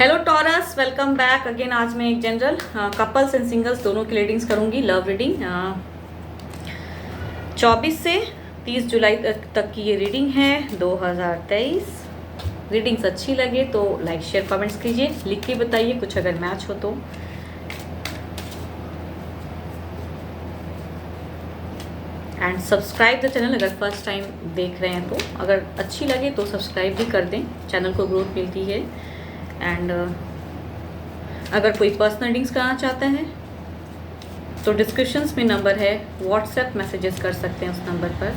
Hello taurus, welcome back again. आज मैं एक जनरल कपल्स एंड सिंगल्स दोनों की रीडिंग्स करूंगी। लव रीडिंग 24 से 30 जुलाई तक की ये रीडिंग है 2023। रीडिंग्स अच्छी लगे तो लाइक शेयर कमेंट्स कीजिए, लिख के बताइए कुछ अगर मैच हो तो। एंड सब्सक्राइब द चैनल अगर फर्स्ट टाइम देख रहे हैं तो। अगर अच्छी लगे तो सब्सक्राइब भी कर दें, चैनल को ग्रोथ मिलती है। एंड अगर कोई पर्सनल रीडिंग्स कराना चाहते हैं तो डिस्क्रिप्शंस में नंबर है, व्हाट्सएप मैसेजेस कर सकते हैं उस नंबर पर।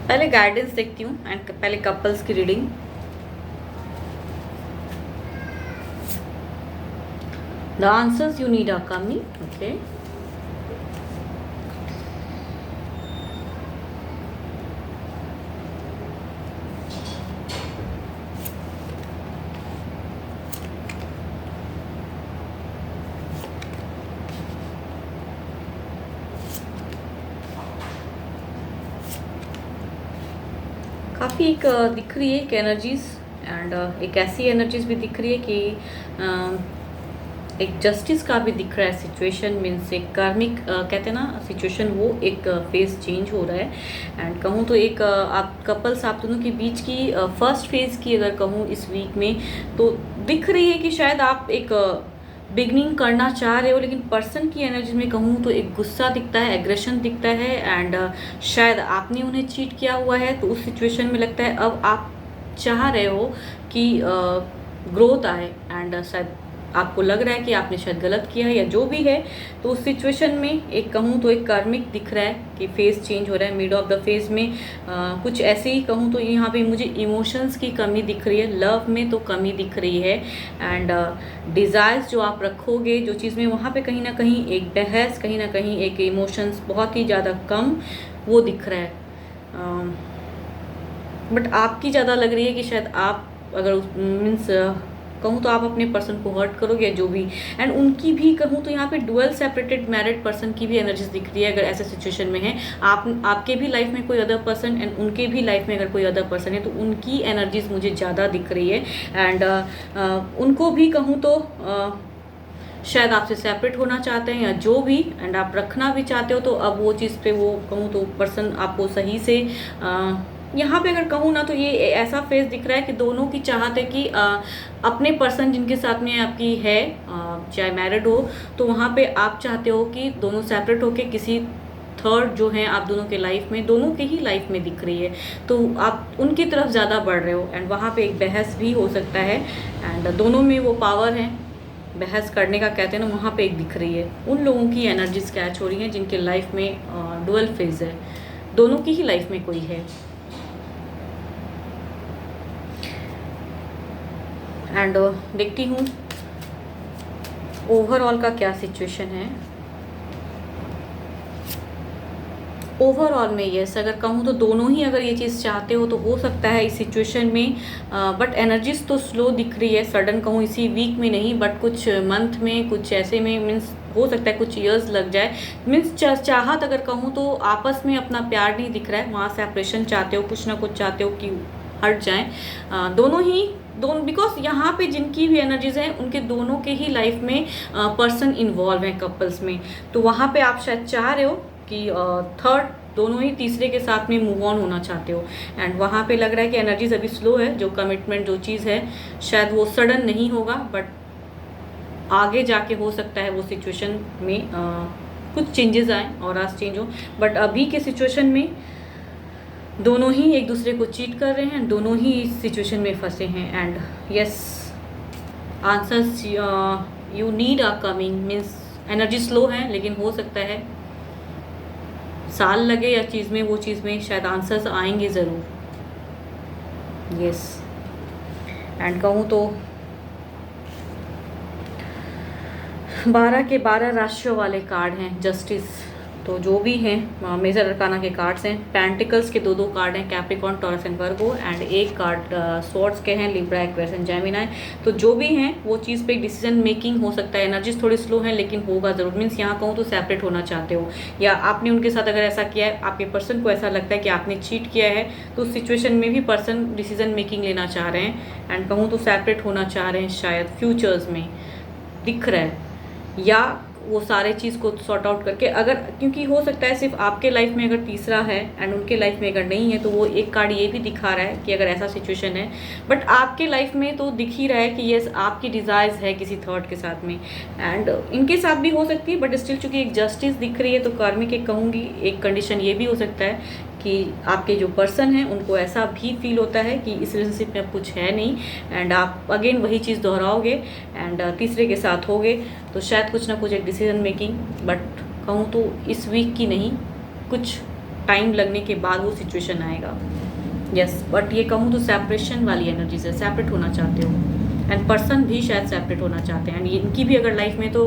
पहले गाइडेंस देखती हूँ एंड पहले कपल्स की reading. The answers you need are coming. Okay, काफ़ी एक दिख रही है एक एनर्जीज एंड एक ऐसी एनर्जीज भी दिख रही है कि एक जस्टिस का भी दिख रहा है। सिचुएशन मीन्स एक कार्मिक कहते हैं ना सिचुएशन, वो एक फेज चेंज हो रहा है। एंड कहूँ तो एक आप कपल्स आप दोनों के बीच की फर्स्ट फेज की अगर कहूँ इस वीक में तो दिख रही है कि शायद आप एक बिगनिंग करना चाह रहे हो, लेकिन पर्सन की एनर्जी में कहूँ तो एक गुस्सा दिखता है, एग्रेशन दिखता है। एंड शायद आपने उन्हें चीट किया हुआ है तो उस सिचुएशन में लगता है अब आप चाह रहे हो कि ग्रोथ आए। एंड शायद आपको लग रहा है कि आपने शायद गलत किया है या जो भी है। तो उस सिचुएशन में एक कहूँ तो एक कार्मिक दिख रहा है कि फेज चेंज हो रहा है। मिड ऑफ द फेज में कुछ ऐसे ही कहूँ तो यहाँ पे मुझे इमोशंस की कमी दिख रही है, लव में तो कमी दिख रही है। एंड डिज़ायर्स जो आप रखोगे जो चीज़ में, वहाँ पे कहीं ना कहीं एक बहस, कहीं ना कहीं एक इमोशंस बहुत ही ज़्यादा कम वो दिख रहा है। बट आपकी ज़्यादा लग रही है कि शायद आप अगर मीन्स कहूँ तो आप अपने पर्सन को हर्ट करोगे या जो भी। एंड उनकी भी कहूँ तो यहाँ पे डुअल सेपरेटेड मैरिड पर्सन की भी एनर्जीज दिख रही है। अगर ऐसे सिचुएशन में है आपके भी लाइफ में कोई अदर पर्सन एंड उनके भी लाइफ में अगर कोई अदर पर्सन है तो उनकी एनर्जीज मुझे ज़्यादा दिख रही है। एंड उनको भी कहूँ तो शायद आपसे सेपरेट होना चाहते हैं या जो भी। एंड आप रखना भी चाहते हो तो अब वो चीज़ पे वो कहूँ तो पर्सन आपको सही से यहाँ पे अगर कहूँ ना तो ये ऐसा फेस दिख रहा है कि दोनों की चाहत है कि अपने पर्सन जिनके साथ में आपकी है चाहे मैरिड हो तो वहाँ पे आप चाहते हो कि दोनों सेपरेट होके किसी थर्ड जो है आप दोनों के लाइफ में, दोनों के ही लाइफ में दिख रही है तो आप उनकी तरफ ज़्यादा बढ़ रहे हो। एंड वहाँ पे एक बहस भी हो सकता है। एंड दोनों में वो पावर है बहस करने का कहते हैं ना, वहाँ पे एक दिख रही है। उन लोगों की एनर्जीज कैच हो रही हैं जिनके लाइफ में डुअल फेज है, दोनों की ही लाइफ में कोई है। एंड देखती हूँ ओवरऑल का क्या सिचुएशन है। ओवरऑल में यस अगर कहूँ तो दोनों ही अगर ये चीज़ चाहते हो तो हो सकता है इस सिचुएशन में। बट एनर्जीज तो स्लो दिख रही है, सडन कहूँ इसी वीक में नहीं बट कुछ मंथ में, कुछ ऐसे में मीन्स हो सकता है कुछ ईयर्स लग जाए। मीन्स चाहत अगर कहूँ तो आपस में अपना प्यार नहीं दिख रहा है, वहाँ सेपरेशन चाहते हो, कुछ ना कुछ चाहते हो कि हट जाएं दोनों बिकॉज यहाँ पे जिनकी भी एनर्जीज हैं उनके दोनों के ही लाइफ में पर्सन इन्वॉल्व हैं कपल्स में। तो वहाँ पे आप शायद चाह रहे हो कि थर्ड दोनों ही तीसरे के साथ में मूव ऑन होना चाहते हो। एंड वहाँ पे लग रहा है कि एनर्जीज अभी स्लो है, जो कमिटमेंट जो चीज़ है शायद वो सडन नहीं होगा बट आगे जाके हो सकता है वो सिचुएशन में कुछ चेंजेस आए और आज चेंज हो। बट अभी के सिचुएशन में दोनों ही एक दूसरे को चीट कर रहे हैं, दोनों ही इस सिचुएशन में फंसे हैं। And yes answers you need are coming means energy slow है, लेकिन हो सकता है साल लगे या चीज़ में, वो चीज़ में शायद आंसर्स आएंगे ज़रूर। यस एंड कहूँ तो 12 के 12 राशियों वाले कार्ड हैं जस्टिस। तो जो भी हैं मेजर अरकाना के कार्ड्स हैं, पेंटिकल्स के दो कार्ड हैं, Capricorn, taurus and Virgo, and एक कार्ड स्वॉर्ड्स के हैं, लिब्रा, एक्वेरियस एंड जेमिनी। तो जो भी हैं वो चीज़ पे डिसीजन मेकिंग हो सकता है, एनर्जीज थोड़ी स्लो हैं लेकिन होगा ज़रूर। मीन्स यहाँ कहूँ तो सेपरेट होना चाहते हो, या आपने उनके साथ अगर ऐसा किया है, आपके पर्सन को ऐसा लगता है कि आपने चीट किया है, तो उस सिचुएशन में भी पर्सन डिसीजन मेकिंग लेना चाह रहे हैं, एंड कहूँ तो सेपरेट होना चाह रहे हैं शायद फ्यूचर्स में दिख रहा है, या वो सारे चीज़ को सॉर्ट आउट करके, अगर क्योंकि हो सकता है सिर्फ आपके लाइफ में अगर तीसरा है एंड उनके लाइफ में अगर नहीं है, तो वो एक कार्ड ये भी दिखा रहा है कि अगर ऐसा सिचुएशन है, बट आपके लाइफ में तो दिख ही रहा है कि यस आपकी डिज़ायर्स है किसी थर्ड के साथ में, एंड इनके साथ भी हो सकती है, बट स्टिल चूंकि एक जस्टिस दिख रही है, तो कार्मिक एक कहूँगी एक कंडीशन ये भी हो सकता है कि आपके जो पर्सन हैं उनको ऐसा भी फील होता है कि इस रिलेशनशिप में अब कुछ है नहीं, एंड आप अगेन वही चीज़ दोहराओगे एंड तीसरे के साथ होगे, तो शायद कुछ ना कुछ एक डिसीजन मेकिंग, बट कहूँ तो इस वीक की नहीं, कुछ टाइम लगने के बाद वो सिचुएशन आएगा। यस, बट ये कहूँ तो सेपरेशन वाली एनर्जीज है, सेपरेट होना चाहते हो, एंड पर्सन भी शायद सेपरेट होना चाहते हैं, एंड इनकी भी अगर लाइफ में तो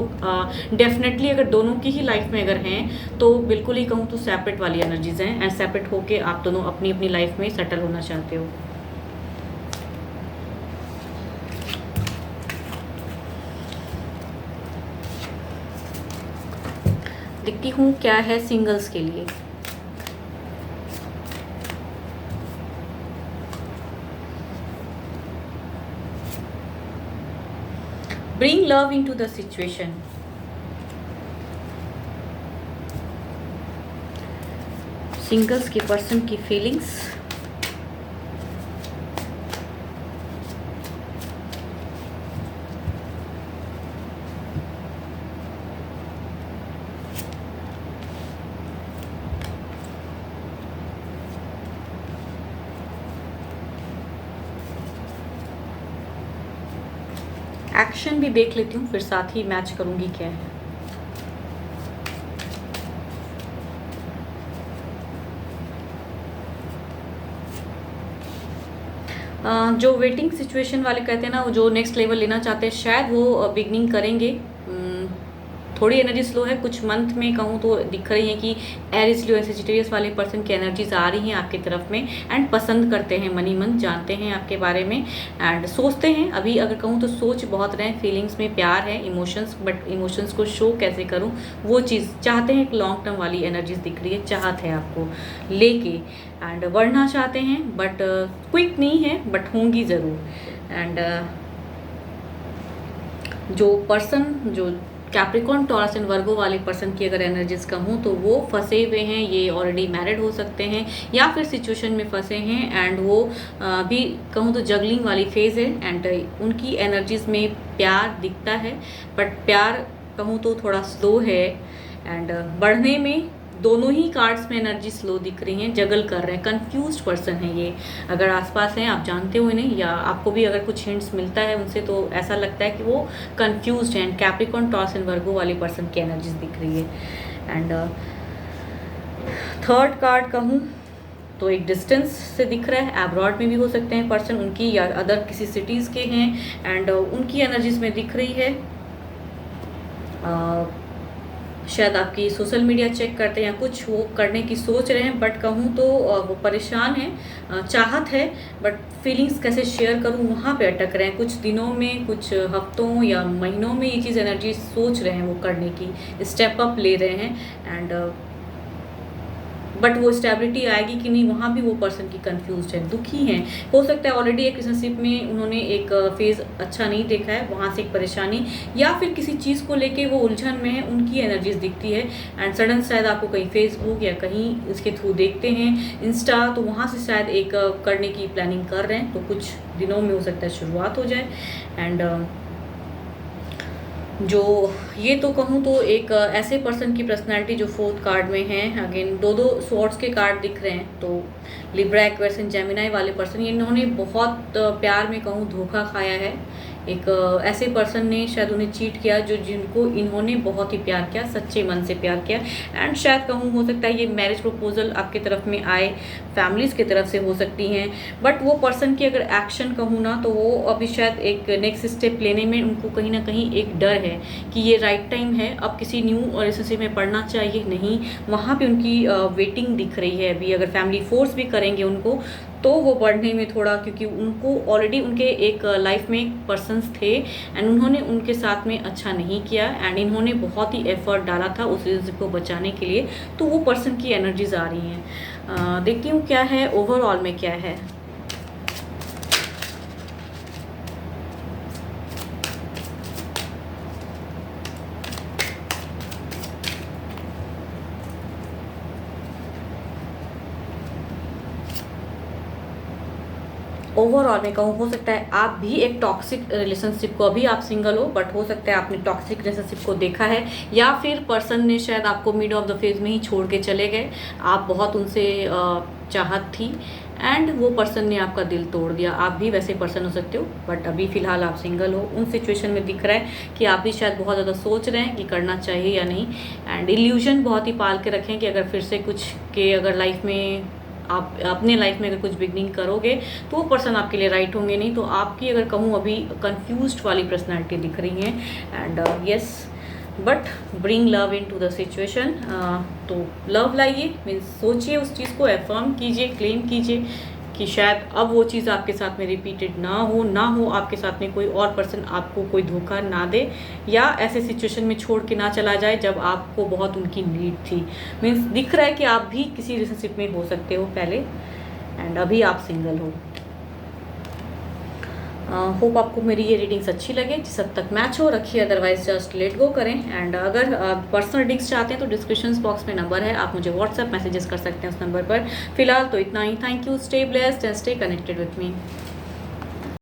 डेफिनेटली अगर दोनों की ही लाइफ में अगर हैं तो बिल्कुल ही कहूँ तो सेपरेट वाली एनर्जीज हैं, एंड सेपरेट होके आप दोनों अपनी अपनी लाइफ में सेटल होना चाहते हो। देखती हूँ क्या है सिंगल्स के लिए। Bring love into the situation. Singles के पर्सन की फीलिंग्स, एक्शन भी देख लेती हूँ, फिर साथ ही मैच करूंगी क्या है। जो वेटिंग सिचुएशन वाले कहते हैं ना, वो जो नेक्स्ट लेवल लेना चाहते हैं, शायद वो बिगनिंग करेंगे। थोड़ी एनर्जी स्लो है, कुछ मंथ में कहूँ तो दिख रही है कि एरिस, लियो, सेजिटेरियस वाले पर्सन की एनर्जीज आ रही हैं आपकी तरफ में, एंड पसंद करते हैं, मनी मन जानते हैं आपके बारे में, एंड सोचते हैं। अभी अगर कहूँ तो सोच बहुत रहे हैं, फीलिंग्स में प्यार है, इमोशंस, बट इमोशंस को शो कैसे करूँ वो चीज़ चाहते हैं। एक लॉन्ग टर्म वाली एनर्जीज दिख रही है, चाहत है आपको लेके, एंड बढ़ना चाहते हैं, बट क्विक नहीं है, बट होंगी ज़रूर। एंड जो पर्सन, जो कैप्रिकॉर्न, टॉरस एंड वर्गो वाले पर्सन की अगर एनर्जीज कहूँ तो वो फंसे हुए हैं, ये ऑलरेडी मैरिड हो सकते हैं या फिर सिचुएशन में फंसे हैं, एंड वो भी कहूँ तो जगलिंग वाली फेज़ है, एंड उनकी एनर्जीज में प्यार दिखता है, बट प्यार कहूँ तो थोड़ा स्लो है, एंड बढ़ने में दोनों ही कार्ड्स में एनर्जी स्लो दिख रही हैं, जगल कर रहे हैं, कंफ्यूज्ड पर्सन है ये। अगर आसपास हैं, आप जानते हो इन्हें, या आपको भी अगर कुछ हिंट्स मिलता है उनसे, तो ऐसा लगता है कि वो कंफ्यूज्ड हैं। कैप्रिकॉर्न, टॉरस एंड वर्गो वाली पर्सन की एनर्जीज दिख रही है। एंड थर्ड कार्ड कहूँ तो एक डिस्टेंस से दिख रहा है, एब्रॉड में भी हो सकते हैं पर्सन उनकी, या अदर किसी सिटीज़ के हैं, एंड उनकी एनर्जीज में दिख रही है शायद आपकी सोशल मीडिया चेक करते हैं या कुछ वो करने की सोच रहे हैं, बट कहूँ तो वो परेशान हैं, चाहत है, बट फीलिंग्स कैसे शेयर करूँ वहाँ पे अटक रहे हैं। कुछ दिनों में, कुछ हफ्तों या महीनों में ये चीज़ एनर्जी सोच रहे हैं वो करने की, स्टेप अप ले रहे हैं, एंड बट वो स्टेबिलिटी आएगी कि नहीं, वहाँ भी वो पर्सन की कंफ्यूज है, दुखी हैं। हो सकता है ऑलरेडी एक रिलेशनशिप में उन्होंने एक फेज़ अच्छा नहीं देखा है, वहाँ से एक परेशानी, या फिर किसी चीज़ को लेके वो उलझन में है, उनकी एनर्जीज दिखती है, एंड सडन शायद आपको कहीं फेसबुक या कहीं इसके थ्रू देखते हैं, इंस्टा, तो वहाँ से शायद एक करने की प्लानिंग कर रहे हैं, तो कुछ दिनों में हो सकता है शुरुआत हो जाए। एंड जो ये तो कहूँ तो एक ऐसे पर्सन की पर्सनालिटी जो फोर्थ कार्ड में है, अगेन दो स्वॉर्ड्स के कार्ड दिख रहे हैं, तो लिब्रा, एक्वेरियस एंड जेमिनी वाले पर्सन, इन्होंने बहुत प्यार में कहूँ धोखा खाया है, एक ऐसे पर्सन ने शायद उन्हें चीट किया जो जिनको इन्होंने बहुत ही प्यार किया, सच्चे मन से प्यार किया। एंड शायद कहूँ हो सकता है ये मैरिज प्रपोजल आपके तरफ में आए, फैमिलीज़ की तरफ से हो सकती हैं। बट वो पर्सन की अगर एक्शन कहूँ ना तो वो अभी शायद एक नेक्स्ट स्टेप लेने में उनको कहीं ना कहीं एक डर है कि ये राइट टाइम है, अब किसी न्यू रिलेशनशिप में पढ़ना चाहिए नहीं। वहाँ पे उनकी वेटिंग दिख रही है अभी। अगर फैमिली फोर्स भी करेंगे उनको तो वो पढ़ने में थोड़ा, क्योंकि उनको ऑलरेडी उनके एक लाइफ में पर्सन्स थे एंड उन्होंने उनके साथ में अच्छा नहीं किया एंड इन्होंने बहुत ही एफर्ट डाला था उस रिलेशनशिप को बचाने के लिए। तो वो पर्सन की एनर्जीज आ रही हैं। देखती हूँ क्या है ओवरऑल में क्या है। ओवरऑल में कहूँ हो सकता है आप भी एक टॉक्सिक रिलेशनशिप को, अभी आप सिंगल हो बट हो सकता है आपने टॉक्सिक रिलेशनशिप को देखा है, या फिर पर्सन ने शायद आपको मिड ऑफ द फेज में ही छोड़ के चले गए। आप बहुत उनसे चाहत थी एंड वो पर्सन ने आपका दिल तोड़ दिया। आप भी वैसे पर्सन हो सकते हो बट अभी फ़िलहाल आप सिंगल हो। उन सिचुएशन में दिख रहा है कि आप भी शायद बहुत ज़्यादा सोच रहे हैं कि करना चाहिए या नहीं, एंड इल्यूजन बहुत ही पाल के रखें कि अगर फिर से कुछ के अगर लाइफ में आप अपने लाइफ में अगर कुछ बिगनिंग करोगे तो वो पर्सन आपके लिए राइट होंगे नहीं। तो आपकी अगर कहूँ अभी कंफ्यूज्ड वाली पर्सनैलिटी दिख रही है and yes but bring love into the situation. तो लव लाइए, मीन्स सोचिए उस चीज़ को, एफर्म कीजिए, क्लेम कीजिए कि शायद अब वो चीज़ आपके साथ में रिपीटेड ना हो आपके साथ में कोई और पर्सन आपको कोई धोखा ना दे या ऐसे सिचुएशन में छोड़ के ना चला जाए जब आपको बहुत उनकी नीड थी। मीन्स दिख रहा है कि आप भी किसी रिलेशनशिप में हो सकते हो पहले एंड अभी आप सिंगल हो। होप आपको मेरी ये रीडिंग्स अच्छी लगे, जिस हद तक मैच हो रखिए, अदरवाइज जस्ट लेट गो करें। एंड अगर पर्सनल रीडिंग्स चाहते हैं तो डिस्क्रिप्शन बॉक्स में नंबर है, आप मुझे व्हाट्सएप मैसेजेस कर सकते हैं उस नंबर पर। फिलहाल तो इतना ही। Thank you, stay blessed and stay connected with me.